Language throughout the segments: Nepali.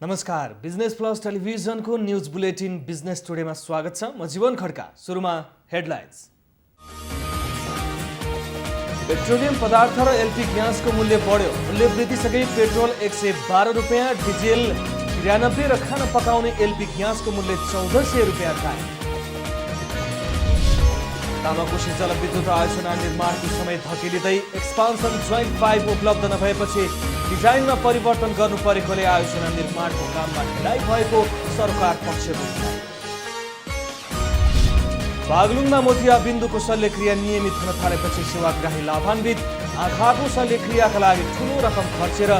नमस्कार, बिजनेस प्लस टेलिभिजनको न्यूज बुलेटिन बिजनेस टुडेमा स्वागत छ। म जीवन खड्का। सुरुमा हेडलाइन्स। पेट्रोलियम पदार्थ र एलपी ग्यासको मूल्य बढ्यो। मूल्य वृद्धिसँगै पेट्रोल 112 रुपियाँ, डिजेल 93 र खाना पकाउने एलपी ग्यासको मूल्य 1400 रुपियाँ कायम। तामाकोशी जलविद्युत आयोजना निर्माणको समय धकेलिँदै एक्सपान्सन जोइन्ट 5 उपलब्ध नभएपछि डिजाइनमा परिवर्तन गर्नु परेकोले आयोजना निर्माणको काममा ढिलाइ भएको सरकार पक्षको भनाइ। बागलुङमा मोतियाबिन्दुको शल्यक्रिया नियमित हुन थालेपछि सेवाग्राही लाभान्वित। आँखाको शल्यक्रियाका लागि ठूलो रकम खर्चेर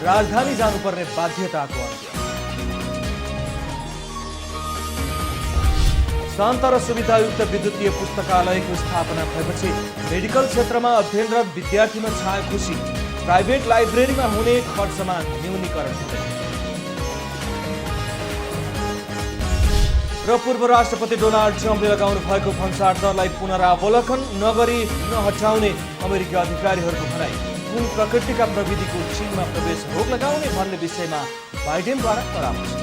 राजधानी जानुपर्ने बाध्यताको अन्त्य। शान्त र सुविधायुक्त विद्युतीय पुस्तकालयको स्थापना भएपछि मेडिकल क्षेत्रमा अध्ययनरत विद्यार्थीमा छायो खुसी। प्राइभेट लाइब्रेरीमा हुने खर्चमा न्यूनीकरण हुँदै। र पूर्व राष्ट्रपति डोनाल्ड ट्रम्पले लगाउनु भएको भन्सार दरलाई पुनरावलोकन नगरी नहटाउने अमेरिकी अधिकारीहरूको भनाइ। कुन प्रकृतिका प्रविधिको चीनमा प्रवेश रोक लगाउने भन्ने विषयमा बाइडेनद्वारा परामर्श।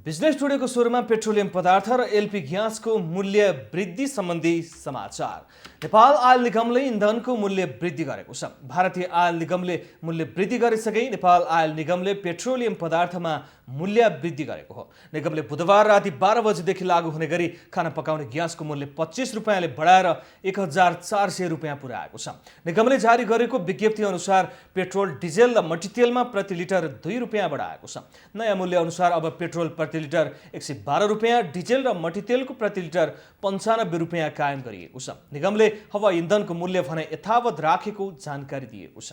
बिजनेस टुडेको सुरुमा पेट्रोलियम पदार्थ र एलपी ग्यासको मूल्य वृद्धि सम्बन्धी समाचार। नेपाल आयल निगमले इन्धनको मूल्य वृद्धि गरेको छ। भारतीय आयल निगमले मूल्य वृद्धि गरेसँगै नेपाल आयल निगमले पेट्रोलियम पदार्थमा मूल्य वृद्धि गरेको हो। निगमले बुधबार राति 12 बजेदेखि लागू हुने गरी खाना पकाउने ग्यासको मूल्य 25 रुपियाँले बढाएर 1400 रुपियाँ पुर्याएको छ। निगमले जारी गरेको विज्ञप्ति अनुसार पेट्रोल, डिजेल र मट्टीतेलमा प्रति लिटर 2 रुपियाँ बढाएको छ। नयाँ मूल्य अनुसार अब पेट्रोल प्रति लिटर 112 रुपियाँ, डिजेल र मट्टीतेलको प्रति लिटर 95 रुपियाँ कायम गरिएको छ। निगमले हवा इन्धनको मूल्य भने यथावत राखेको जानकारी दिएको छ।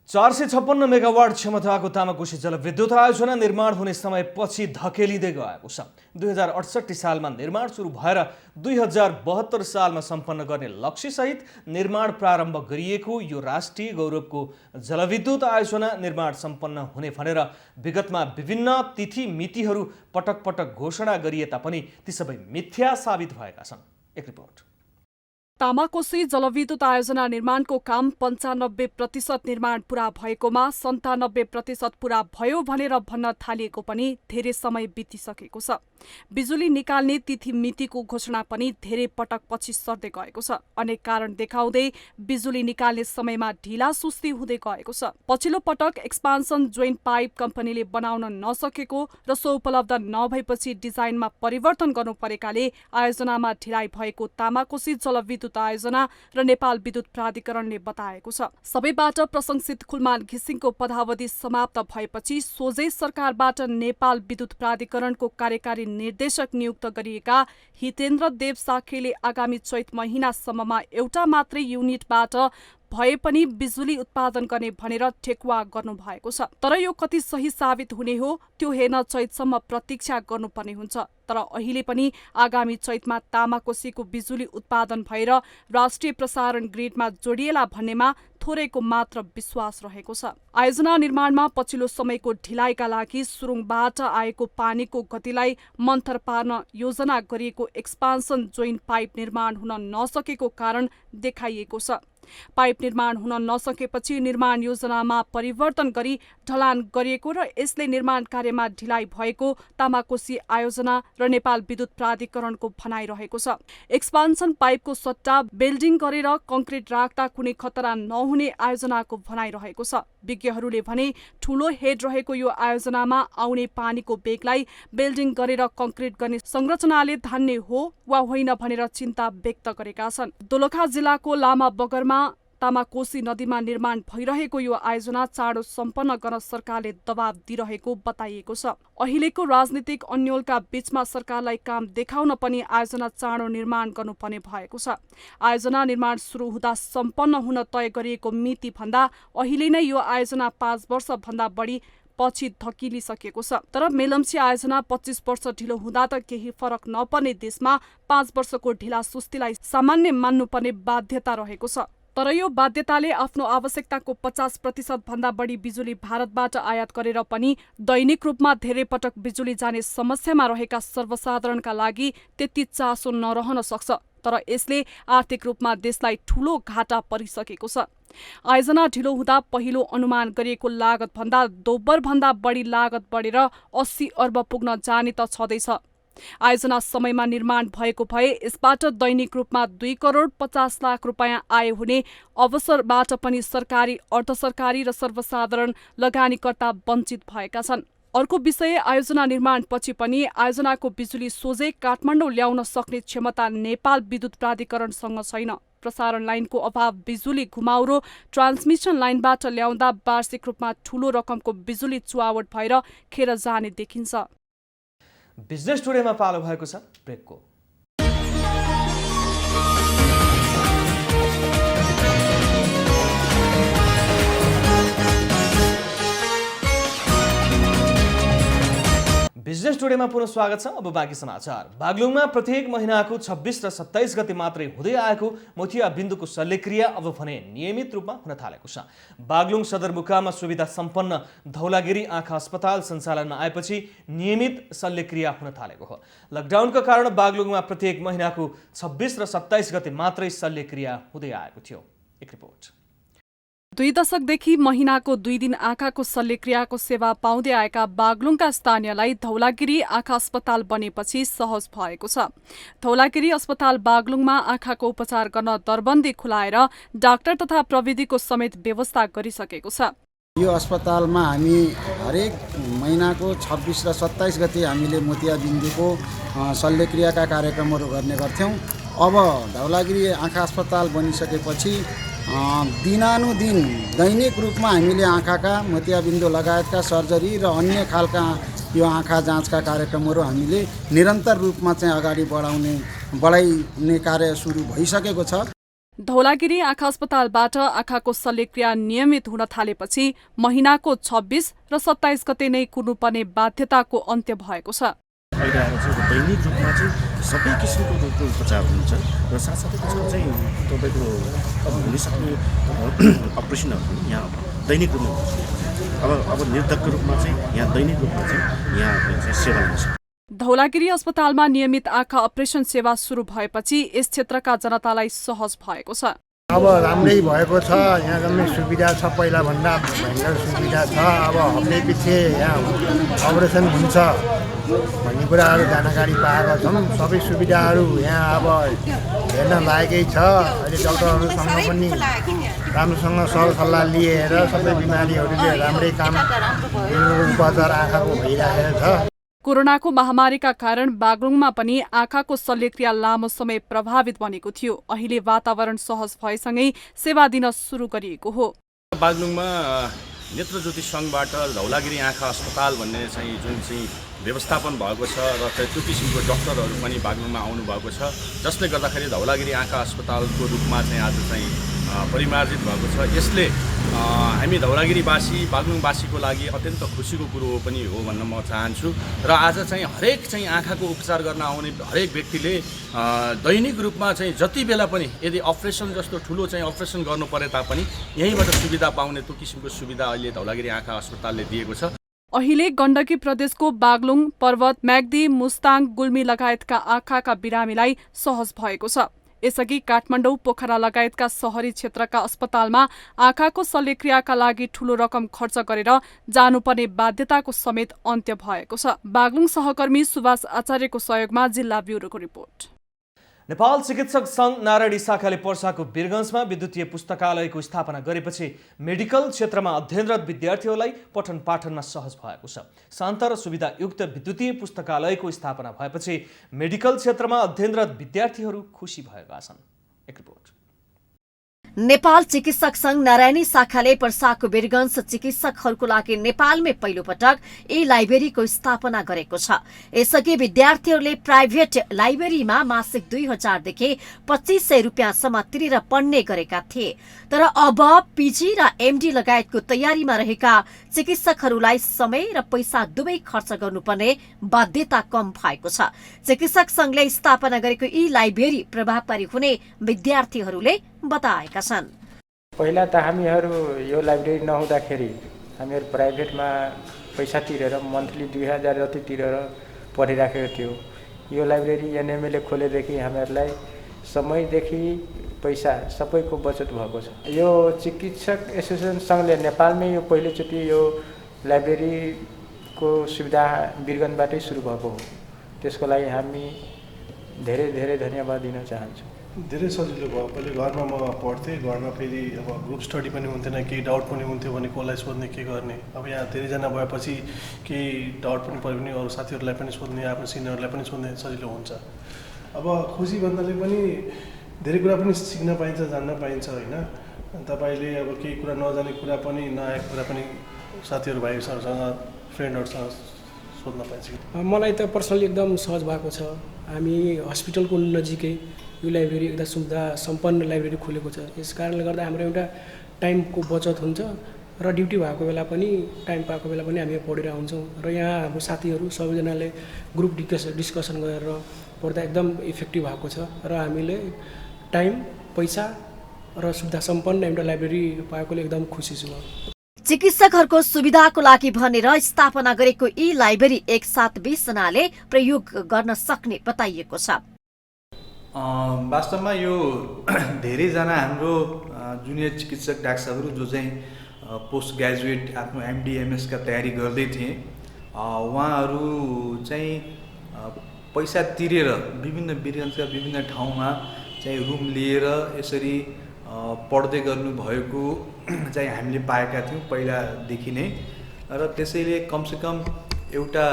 456 मेगावाट क्षमताको तामाकोशी जलविद्युत आयोजना निर्माण हुने समय पछि धकेलिँदै गएको छ। 2068 सालमा निर्माण सुरु भएर 2072 सालमा सम्पन्न गर्ने लक्ष्यसहित निर्माण प्रारम्भ गरिएको यो राष्ट्रिय गौरवको जलविद्युत आयोजना निर्माण सम्पन्न हुने भनेर विगतमा विभिन्न तिथि मितिहरू पटक पटक घोषणा गरिए तापनि ती सबै मिथ्या साबित भएका छन्। एक रिपोर्ट। तामाकोशी जलविद्युत आयोजना निर्माणको काम 95% निर्माण पूरा भएकोमा 97% पूरा भयो भनेर भन्न थालिएको पनि धेरै समय बितिसकेको छ। बिजुली निकाल्ने तिथि मितिको घोषणा पनि धेरै पटक पछि सर्दै गएको छ। अनेक कारण देखाउँदै बिजुली निकाल्ने समयमा ढिला सुस्ती हुँदै गएको छ। पछिल्लो पटक एक्सपान्सन जोइन्ट पाइप कम्पनीले बनाउन नसकेको र सो उपलब्ध नभएपछि डिजाइनमा परिवर्तन गर्नु परेकाले आयोजनामा ढिलाइ भएको तामाकोशी जलविद्युत आयोजना र नेपाल विद्युत प्राधिकरणले बताएको छ। सबैबाट प्रशंसित खुलमान घिसिङको पदावधि समाप्त भएपछि सोझै सरकारबाट नेपाल विद्युत प्राधिकरणको कार्यकारी निर्देशक नियुक्त गरिएका हितेन्द्र देव साखेले आगामी चैत महिनासम्ममा एउटा मात्रै युनिटबाट भए पनि बिजुली उत्पादन गर्ने भनेर ठेकुवा गर्नु भएको छ। तर यो कति सही साबित हुने हो त्यो हेर्न चैतसम्म प्रतीक्षा गर्नुपर्ने हुन्छ। तर अहिले पनि आगामी चैतमा तामाकोशीको बिजुली उत्पादन भएर राष्ट्रिय प्रसारण ग्रिडमा जोडिएला भन्नेमा थोरैको मात्र विश्वास रहेको छ। आयोजना निर्माणमा पछिल्लो समयको ढिलाइका लागि सुरुङबाट आएको पानीको गतिलाई मन्थर पार्न योजना गरिएको एक्सपान्सन जोइन्ट पाइप निर्माण हुन नसकेको कारण देखाइएको छ। पाइप निर्माण हुन नसकेपछि निर्माण योजनामा परिवर्तन गरी ढलान गरिएको र यसले निर्माण कार्यमा ढिलाइ भएको तामाकोशी आयोजना र नेपाल विद्युत प्राधिकरणको भनाइ रहेको छ। एक्सपान्सन पाइपको सट्टा बेल्डिङ गरेर कङ्क्रिट राख्दा कुनै खतरा नहुने आयोजनाको भनाइ रहेको छ। विज्ञहरूले भने ठूलो हेड रहेको यो आयोजनामा आउने पानीको बेगलाई बेल्डिङ गरेर कङ्क्रिट गर्ने संरचनाले धान्ने हो वा होइन भनेर चिन्ता व्यक्त गरेका छन्। दोलखा जिल्लाको लामा बगरमा तामाकोशी नदीमा निर्माण भइरहेको यो आयोजना चाँडो सम्पन्न गर्न सरकारले दबाब दिइरहेको बताइएको छ। अहिलेको राजनीतिक अन्योलका बीचमा सरकारलाई काम देखाउन पनि आयोजना चाँडो निर्माण गर्नुपर्ने भएको छ। आयोजना निर्माण सुरु हुँदा सम्पन्न हुन तय गरिएको मिति भन्दा अहिले नै यो आयोजना 5 वर्ष भन्दा बढी पछि धकिलिसकेको छ। तर मेलम्ची आयोजना 25 वर्ष ढिलो हुँदा त केही फरक नपर्ने देशमा 5 वर्षको ढिला सुस्तीलाई सामान्य मान्नुपर्ने बाध्यता रहेको छ। तर यो बाध्यताले आफ्नो आवश्यकताको 50% भन्दा बढी बिजुली भारतबाट आयात गरेर पनि दैनिक रूपमा धेरै पटक बिजुली जाने समस्यामा रहेका सर्वसाधारणका लागि त्यति चासो नरहन सक्छ। तर यसले आर्थिक रूपमा देशलाई ठूलो घाटा परिसकेको छ। आयोजना ढिलो हुँदा पहिलो अनुमान गरिएको लागत भन्दा दोब्बर भन्दा बढी लागत बढेर 80 अर्ब पुग्न जाने त छँदैछ। आयोजना समयमा निर्माण भएको भए यसबाट दैनिक रूपमा 2 करोड 50 लाख रुपियाँ आय हुने अवसरबाट पनि सरकारी, अर्धसरकारी र सर्वसाधारण लगानीकर्ता वञ्चित भएका छन्। अर्को विषय, आयोजना निर्माणपछि पनि आयोजनाको बिजुली सोझै काठमाडौँ ल्याउन सक्ने क्षमता नेपाल विद्युत प्राधिकरणसँग छैन। प्रसारण लाइनको अभाव, बिजुली घुमाउरो, ट्रान्समिसन लाइनबाट ल्याउँदा वार्षिक रूपमा ठूलो रकमको बिजुली चुहावट भएर खेर जाने देखिन्छ। बिजनेस टुडेमा पालो भएको छ ब्रेकको। बिजनेस टुडेमा पुनः स्वागत छ। अब बाँकी समाचार। बागलुङमा प्रत्येक महिनाको 26 र 27 गते मात्रै हुँदै आएको मोतिया बिन्दुको शल्यक्रिया अब भने नियमित रूपमा हुन थालेको छ। बागलुङ सदरमुकाममा सुविधा सम्पन्न धौलागिरी आँखा अस्पताल सञ्चालनमा आएपछि नियमित शल्यक्रिया हुन थालेको हो। लकडाउनका कारण बागलुङमा प्रत्येक महिनाको 26 र 27 गते मात्रै शल्यक्रिया हुँदै आएको थियो। एक रिपोर्ट। 2 दशकदेखि महिनाको 2 दिन आँखाको शल्यक्रियाको सेवा पाउँदै आएका बागलुङका स्थानीयलाई धौलागिरी आँखा अस्पताल बनेपछि सहज भएको छ। धौलागिरी अस्पताल बागलुङमा आँखाको उपचार गर्न दरबन्दी खुलाएर डाक्टर तथा प्रविधिको समेत व्यवस्था गरिसकेको छ। यो अस्पतालमा हामी हरेक महिनाको 26 र 27 गते हामीले मोतिया बिन्दुको शल्यक्रियाका कार्यक्रमहरू गर्ने गर्थ्यौँ। अब धौलागिरी आँखा अस्पताल बनिसकेपछि दिनानुदिन दैनिक रूपमा हामीले आँखाका मोतियाबिन्दु लगायतका सर्जरी र अन्य खालका यो आँखा जाँचका कार्यक्रमहरू हामीले निरन्तर रूपमा चाहिँ अगाडि बढाइने कार्य सुरु भइसकेको छ। धौलागिरी आँखा अस्पतालबाट आँखाको शल्यक्रिया नियमित हुन थालेपछि महिनाको 26 र 27 गते नै कुर्नुपर्ने बाध्यताको अन्त्य भएको छ। अहिले आएर चाहिँ दैनिक रूपमा चाहिँ सबै किसिमको रोगको उपचार हुन्छ र साथसाथै त्यसमा चाहिँ तपाईँको अब हुनसक्ने अपरेसनहरू पनि यहाँ दैनिक रूपमा हुन्छ। अब निर्धक्क रूपमा चाहिँ यहाँ दैनिक रूपमा चाहिँ यहाँ चाहिँ सेवा हुन्छ। धौलागिरी अस्पतालमा नियमित आँखा अपरेसन सेवा सुरु भएपछि यस क्षेत्रका जनतालाई सहज भएको छ। अब राम्रै भएको छ। यहाँ जम्मै सुविधा छ, पहिलाभन्दा भयङ्कर सुविधा छ। अब हप्ते पछि यहाँ अपरेसन हुन्छ भन्ने कुराहरू जानकारी पाएका छौँ। सबै सुविधाहरू यहाँ अब हेर्न लायकै छ। अहिले डक्टरहरूसँग पनि राम्रोसँग सरसल्लाह लिएर सबै बिमारीहरूले राम्रै काम उपचार आँखाको भइरहेको छ। कोरोनाको महामारीका कारण बागलुङमा पनि आँखाको शल्यक्रिया लामो समय प्रभावित बनेको थियो। अहिले वातावरण सहज भएसँगै सेवा दिन सुरु गरिएको हो। बागलुङमा नेत्रज्योति सङ्घबाट धौलागिरी आँखा अस्पताल भन्ने चाहिँ जुन चाहिँ व्यवस्थापन भएको छ र त्यो किसिमको डक्टरहरू पनि बागलुङमा आउनु भएको छ, जसले गर्दाखेरि धौलागिरी आँखा अस्पतालको रूपमा चाहिँ आज चाहिँ परिमार्जित भएको छ। यसले हामी धौलागिरीवासी बागलुङवासीको लागि अत्यन्त खुसीको कुरो पनि हो भन्न म चाहन्छु। र आज चाहिँ हरेक चाहिँ आँखाको उपचार गर्न आउने हरेक व्यक्तिले दैनिक रूपमा चाहिँ जति बेला पनि यदि अपरेसन जस्तो ठुलो चाहिँ अपरेसन गर्नु परे तापनि यहीँबाट सुविधा पाउने त्यो किसिमको सुविधा अहिले धौलागिरी आँखा अस्पतालले दिएको छ। अहिले गण्डकी प्रदेशको बागलुङ, पर्वत, म्याग्दी, मुस्ताङ, गुल्मी लगायतका आँखाका बिरामीलाई सहज भएको छ। यसअघि काठमाडौँ, पोखरा लगायतका शहरी क्षेत्रका अस्पतालमा आँखाको शल्यक्रियाका लागि ठूलो रकम खर्च गरेर जानुपर्ने बाध्यताको समेत अन्त्य भएको छ। बागलुङ सहकर्मी सुभाष आचार्यको सहयोगमा जिल्ला ब्युरोको रिपोर्ट। नेपाल चिकित्सक सङ्घ नारायणी शाखाले पर्साको वीरगञ्जमा विद्युतीय पुस्तकालयको स्थापना गरेपछि मेडिकल क्षेत्रमा अध्ययनरत विद्यार्थीहरूलाई पठन पाठनमा सहज भएको छ। शान्त र सुविधायुक्त विद्युतीय पुस्तकालयको स्थापना भएपछि मेडिकल क्षेत्रमा अध्ययनरत विद्यार्थीहरू खुसी भएका छन्। एक रिपोर्ट। नेपाल चिकित्सक संघ नारायणी शाखाले पर्साको वीरगञ्ज चिकित्सकहरूको लागि नेपालमै पहिलो पटक लाइब्रेरीको स्थापना गरेको छ। यसअघि विद्यार्थीहरूले प्राइभेट लाइब्रेरीमा मासिक 2000 देखि 2500 रुपियाँसम्म तिरेर पढ्ने गरेका थिए। तर अब पीजी र एमडी लगायतको तयारीमा रहेका चिकित्सकहरूलाई समय र पैसा दुवै खर्च गर्नुपर्ने बाध्यता कम भएको छ। चिकित्सक संघले स्थापना गरेको लाइब्रेरी प्रभावकारी हुने विद्यार्थीहरूले बताएका छन्। पहिला त हामीहरू यो लाइब्रेरी नहुँदाखेरि हामीहरू प्राइभेटमा पैसा तिरेर मन्थली 2000 जति तिरेर पढिराखेको थियो। यो लाइब्रेरी एनएमएले खोलेदेखि हामीहरूलाई समयदेखि पैसा सबैको बचत भएको छ। यो चिकित्सक एसोसिएसन सङ्घले नेपालमै यो पहिलोचोटि यो लाइब्रेरीको सुविधा वीरगन्जबाटै सुरु भएको हो। त्यसको लागि हामी धेरै धेरै धन्यवाद दिन चाहन्छु। धेरै सजिलो भयो। पहिले घरमा म पढ्थेँ, घरमा फेरि अब ग्रुप स्टडी पनि हुन्थेन, केही डाउट पनि हुन्थ्यो भने कसलाई सोध्ने के गर्ने। अब यहाँ धेरैजना भएपछि केही डाउट पनि पऱ्यो भने अरू साथीहरूलाई पनि सोध्ने, आफ्नो सिनियरहरूलाई पनि सोध्ने सजिलो हुन्छ। अब खुसी भन्नाले पनि धेरै कुरा पनि सिक्न पाइन्छ, जान्न पाइन्छ होइन। तपाईँले अब केही कुरा नजाने कुरा पनि नआएको कुरा पनि साथीहरू भाइहरूसँग फ्रेन्डहरूसँग सोध्न पाइन्छ। मलाई त पर्सनली एकदम सहज भएको छ। हामी हस्पिटलको नजिकै यो लाइब्रेरी एकदम सुविधा सम्पन्न लाइब्रेरी खोलेको छ। यस कारणले गर्दा हाम्रो एउटा टाइमको बचत हुन्छ र ड्युटी भएको बेला पनि टाइम पाएको बेला पनि हामी पढिरहेको हुन्छौँ। र यहाँ हाम्रो साथीहरू सबैजनाले ग्रुप डिस्कसन गरेर पढ्दा एकदम इफेक्टिभ भएको छ र हामीले टाइम, पैसा र सुविधा सम्पन्न एउटा लाइब्रेरी पाएकोले एकदम खुसी छु। चिकित्सकहरूको सुविधाको लागि भनेर स्थापना गरेको यी लाइब्रेरी एकसाथ 20 जनाले प्रयोग गर्न सक्ने बताइएको छ। वास्तवमा यो धेरैजना हाम्रो जुनियर चिकित्सक डाक्टरहरू जो चाहिँ पोस्ट ग्रेजुएट आफ्नो एमडी एमएसका तयारी गर्दै थिए, उहाँहरू चाहिँ पैसा तिरेर विभिन्न वीरगन्जका विभिन्न ठाउँमा चाहिँ रुम लिएर यसरी पढ्दै गर्नुभएको चाहिँ हामीले पाएका थियौँ पहिलादेखि नै। र त्यसैले कमसेकम एउटा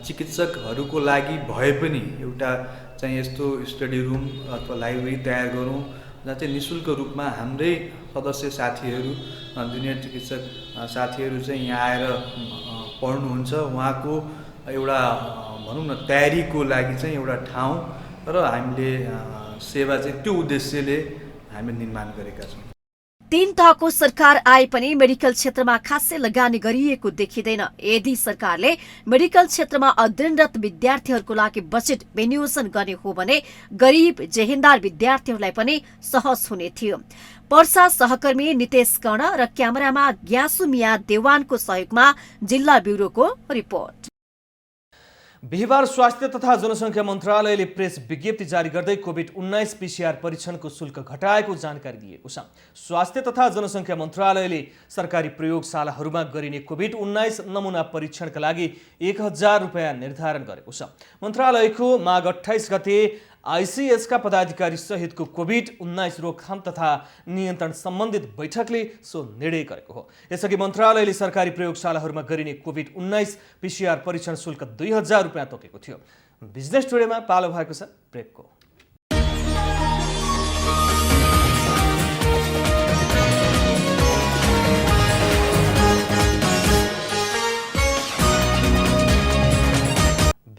चिकित्सकहरूको लागि भए पनि एउटा चाहिँ यस्तो स्टडी रुम अथवा लाइब्रेरी तयार गरौँ जहाँ चाहिँ निःशुल्क रूपमा हाम्रै सदस्य साथीहरू, जुनियर चिकित्सक साथीहरू चाहिँ यहाँ आएर पढ्नुहुन्छ। उहाँको एउटा भनौँ न तयारीको लागि चाहिँ एउटा ठाउँ र हामीले सेवा चाहिँ त्यो उद्देश्यले हामी निर्माण गरेका छौँ। 3 तहको सरकार आए पनि मेडिकल क्षेत्रमा खासै लगानी गरिएको देखिँदैन। यदि सरकारले मेडिकल क्षेत्रमा अध्ययनरत विद्यार्थीहरूको लागि बजेट विनियोजन गर्ने हो भने गरिब जेहेन्दार विद्यार्थीहरूलाई पनि सहज हुने थियो। पर्सा सहकर्मी नितेश कर्ण र क्यामेरामा ग्यासु मिया देवानको सहयोगमा जिल्ला ब्युरोको रिपोर्ट। बिहिबार स्वास्थ्य तथा जनसङ्ख्या मन्त्रालयले प्रेस विज्ञप्ति जारी गर्दै कोभिड-19 पीसीआर परीक्षणको शुल्क घटाएको जानकारी दिएको छ। स्वास्थ्य तथा जनसङ्ख्या मन्त्रालयले सरकारी प्रयोगशालाहरूमा गरिने कोभिड-19 नमुना परीक्षणका लागि 1000 रुपियाँ निर्धारण गरेको छ। मन्त्रालयको माघ 28 गते आइसिएसका पदाधिकारी सहितको कोभिड-19 रोकथाम तथा नियन्त्रण सम्बन्धित बैठकले सो निर्णय गरेको हो। यसअघि मन्त्रालयले सरकारी प्रयोगशालाहरूमा गरिने कोभिड-19 पीसीआर परीक्षण शुल्क 2000 रुपियाँ तोकेको थियो। बिजनेस टुडेमा पालो भएको छ ब्रेकको।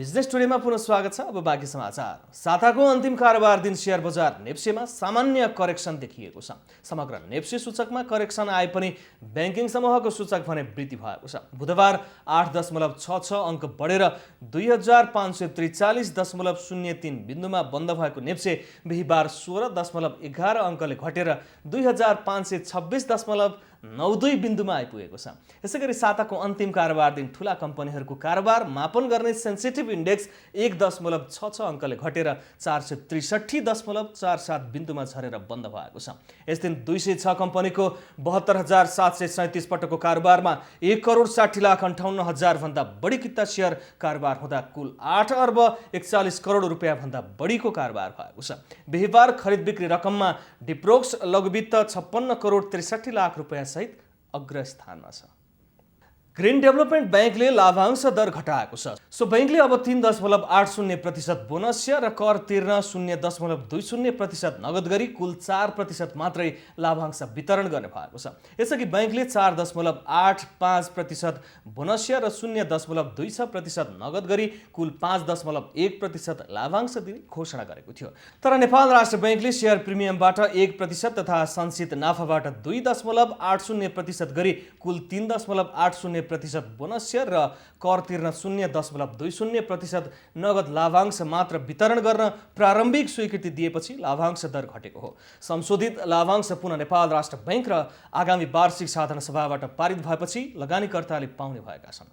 बिजनेस टुडेमा पुनः स्वागत छ। अब बाँकी समाचार। साताको अन्तिम कारोबार दिन शेयर बजार नेप्सेमा सामान्य करेक्सन देखिएको छ। समग्र नेप्से सूचकमा करेक्सन आए पनि ब्याङ्किङ समूहको सूचक भने वृद्धि भएको छ। बुधबार 8.66 अङ्क बढेर 2543.03 बिन्दुमा बन्द भएको नेप्से बिहिबार 16.11 अङ्कले घटेर 2526.92 बिन्दुमा आइपुगेको छ। यसैगरी साताको अन्तिम कारोबार दिन ठूला कम्पनीहरूको कारोबार मापन गर्ने सेन्सिटिभ इन्डेक्स 1.66 अङ्कले घटेर 463.47 बिन्दुमा झरेर बन्द भएको छ। यस दिन 206 कम्पनीको 72,737 पटकको कारोबारमा 1,60,58,000 भन्दा बढी किता शेयर कारोबार हुँदा कुल 8.41 करोड रुपियाँ भन्दा बढीको कारोबार भएको छ। बिहिबार खरिद बिक्री रकममा डिप्रोक्स लघुवित्त 56 करोड 63 लाख रुपियाँ सहित अग्रस्थानमा छ। ग्रीन डेभलपमेन्ट ब्याङ्कले लाभांश दर घटाएको छ। सो ब्याङ्कले अब 3.80% बोनस र कर तिर्न 0.20% नगद गरी कुल 4% मात्रै लाभांश वितरण गर्ने भएको छ। यसअघि ब्याङ्कले 4.85% बोनस र 0.26% नगद गरी कुल 5.1% लाभांश दिने घोषणा गरेको थियो। तर नेपाल राष्ट्र ब्याङ्कले शेयर प्रिमियमबाट 1% तथा सञ्चित नाफाबाट 2.80% गरी कुल 3.80% 0% बोनस सेयर र कर तिर्न 0.20% नगद लाभांश मात्र वितरण गर्न प्रारम्भिक स्वीकृति दिएपछि लाभांश दर घटेको हो। संशोधित लाभांश पुनः नेपाल राष्ट्र बैंक र आगामी वार्षिक साधारण सभाबाट पारित भएपछि लगानीकर्ताले पाउने भएका छन्।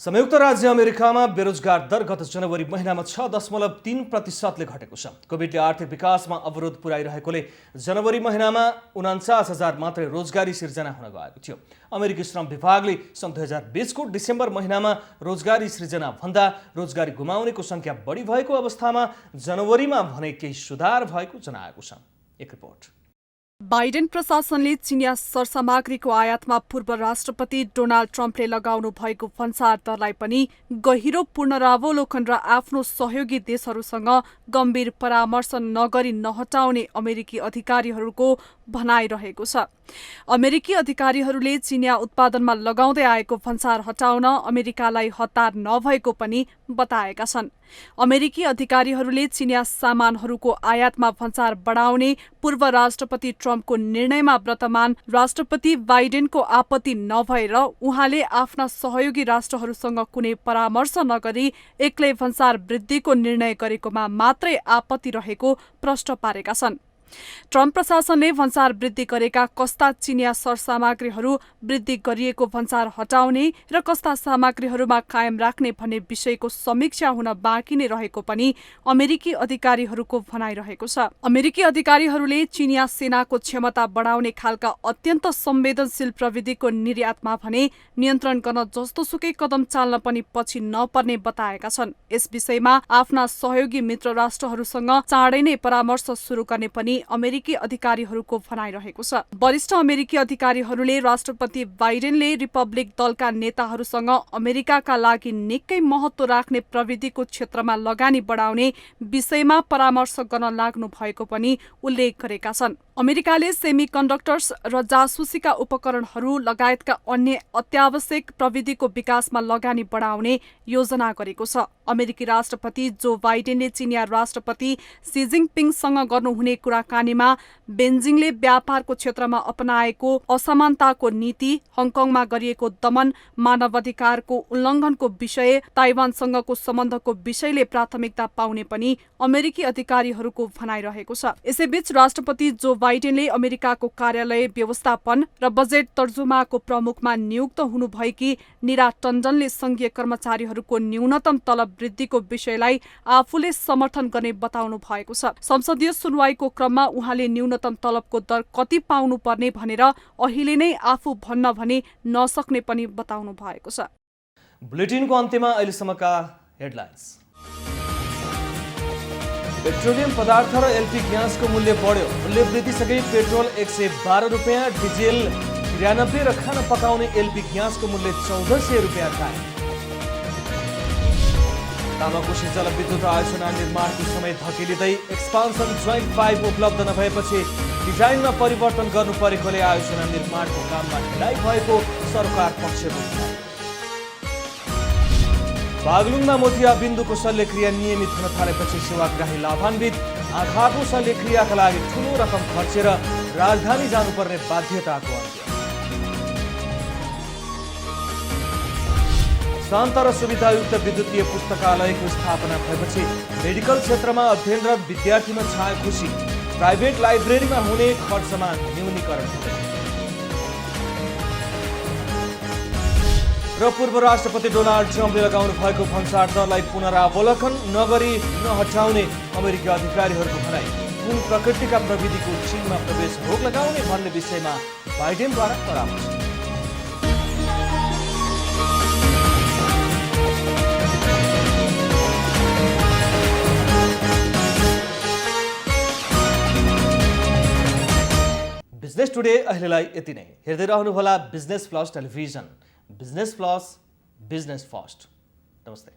संयुक्त राज्य अमेरिकामा बेरोजगार दर गत जनवरी महिनामा 6.3%ले घटेको छ। कोभिडले आर्थिक विकासमा अवरोध पुर्याइरहेकोले जनवरी महिनामा 49,000 मात्रै रोजगारी सिर्जना हुन गएको थियो। अमेरिकी श्रम विभागले सन् 2020 को डिसेम्बर महिनामा रोजगारी सृजना भन्दा रोजगारी गुमाउनेको संख्या बढी भएको अवस्थामा जनवरीमा भने केही सुधार भएको जनाएको छ। एक रिपोर्ट। बाइडेन प्रशासनले चिनिया सरसामग्रीको आयातमा पूर्व राष्ट्रपति डोनाल्ड ट्रम्पले लगाउनु भएको भन्सार दरलाई पनि गहिरो पुनरावलोकन र आफ्नो सहयोगी देशहरूसँग गम्भीर परामर्श नगरी नहटाउने अमेरिकी अधिकारीहरूको भनाइरहेको छ। अमेरिकी अधिकारीहरूले चिनिया उत्पादनमा लगाउँदै आएको भन्सार हटाउन अमेरिकालाई हतार नभएको पनि बताएका छन्। अमेरिकी अधिकारीहरूले चिनिया सामानहरूको आयातमा भन्सार बढाउने पूर्व राष्ट्रपति ट्रम्पको निर्णयमा वर्तमान राष्ट्रपति बाइडेनको आपत्ति नभएर उहाँले आफ्ना सहयोगी राष्ट्रहरूसँग कुनै परामर्श नगरी एक्लै भन्सार वृद्धिको निर्णय गरेकोमा मात्रै आपत्ति रहेको प्रश्न पारेका छन्। ट्रम्प प्रशासनले भन्सार वृद्धि गरेका कस्ता चिनिया सरसामग्रीहरू वृद्धि गरिएको भन्सार हटाउने र कस्ता सामग्रीहरूमा कायम राख्ने भन्ने विषयको समीक्षा हुन बाँकी नै रहेको पनि अमेरिकी अधिकारीहरूको भनाइरहेको छ। अमेरिकी अधिकारीहरूले चिनिया सेनाको क्षमता बढाउने खालका अत्यन्त संवेदनशील प्रविधिको निर्यातमा भने नियन्त्रण गर्न जस्तोसुकै कदम चाल्न पनि पछि नपर्ने बताएका छन्। यस विषयमा आफ्ना सहयोगी मित्र राष्ट्रहरूसँग चाँडै नै परामर्श सुरु गर्ने पनि अमेरिकी अधिकारीहरूको भनाइरहेको छ। वरिष्ठ अमेरिकी अधिकारीहरूले राष्ट्रपति बाइडेनले रिपब्लिक दलका नेताहरूसँग अमेरिकाका लागि निकै महत्त्व राख्ने प्रविधिको क्षेत्रमा लगानी बढाउने विषयमा परामर्श गर्न लाग्नु भएको पनि उल्लेख गरेका छन्। अमेरिकाले सेमिकन्डक्टर्स र जासुसीका उपकरणहरू लगायतका अन्य अत्यावश्यक प्रविधिको विकासमा लगानी बढाउने योजना गरेको छ। अमेरिकी राष्ट्रपति जो बाइडेनले चिनिया राष्ट्रपति सी जिनपिङसँग गर्नुहुने कुराकानीमा बेजिङले व्यापारको क्षेत्रमा अपनाएको असमानताको नीति, हङकङमा गरिएको दमन, मानवाधिकारको उल्लङ्घनको विषय, ताइवानसँगको सम्बन्धको विषयले प्राथमिकता पाउने पनि अमेरिकी अधिकारीहरूको भनाइरहेको छ। यसैबीच राष्ट्रपति जो बाइडेनले अमेरिकाको कार्यालय व्यवस्थापन र बजेट तर्जुमाको प्रमुखमा नियुक्त हुनुभएकी नीरा टन्डनले संघीय कर्मचारीहरूको न्यूनतम तलब वृद्धिको विषयलाई आफूले समर्थन गर्ने बताउनु भएको छ। संसदीय सुनवाईको क्रममा उहाँले न्यूनतम तलबको दर कति पाउनु पर्ने भनेर अहिले नै आफू भन्न भने नसक्ने पनि बताउनु भएको छ। बुलेटिनको अन्त्यमा अहिलेसम्मका हेडलाइन्स। पेट्रोलियम पदार्थ र एलपी ग्यासको मूल्य बढ्यो। मूल्य वृद्धिसँगै पेट्रोल 112 रुपियाँ, डिजेल 93 र खाना पकाउने एलपी ग्यासको मूल्य 1400 रुपियाँ कायम। तामाकोशी जलविद्युत आयोजना निर्माणको समय धकेलिँदै एक्सपान्सन जोइन्ट 5 उपलब्ध नभएपछि डिजाइनमा परिवर्तन गर्नु परेकोले आयोजना निर्माणको काममा ढिलाइ भएको सरकार पक्षको भनाइ। बागलुङमा मोतियाबिन्दुको शल्यक्रिया नियमित हुन थालेपछि सेवाग्राही लाभान्वित। आँखाको शल्यक्रियाका लागि ठूलो रकम खर्चेर राजधानी जानुपर्ने बाध्यताको अन्त्य। शान्त र सुविधायुक्त विद्युतीय पुस्तकालयको स्थापना भएपछि मेडिकल क्षेत्रमा अध्ययनरत विद्यार्थीमा छायो खुसी। प्राइभेट लाइब्रेरीमा हुने खर्चमा न्यूनीकरण हुँदै। र पूर्व राष्ट्रपति डोनाल्ड ट्रम्पले लगाउनु भएको भन्सार दरलाई पुनरावलोकन नगरी नहटाउने अमेरिकी अधिकारीहरूको भनाइ। कुन प्रकृतिका प्रविधिको चीनमा प्रवेश रोक लगाउने भन्ने विषयमा बाइडेनद्वारा परामर्श। बिजनेस टुडे अहिलेलाई यति नै। हेर्दै रहनुहोला business plus television. Business plus, business first. नमस्ते।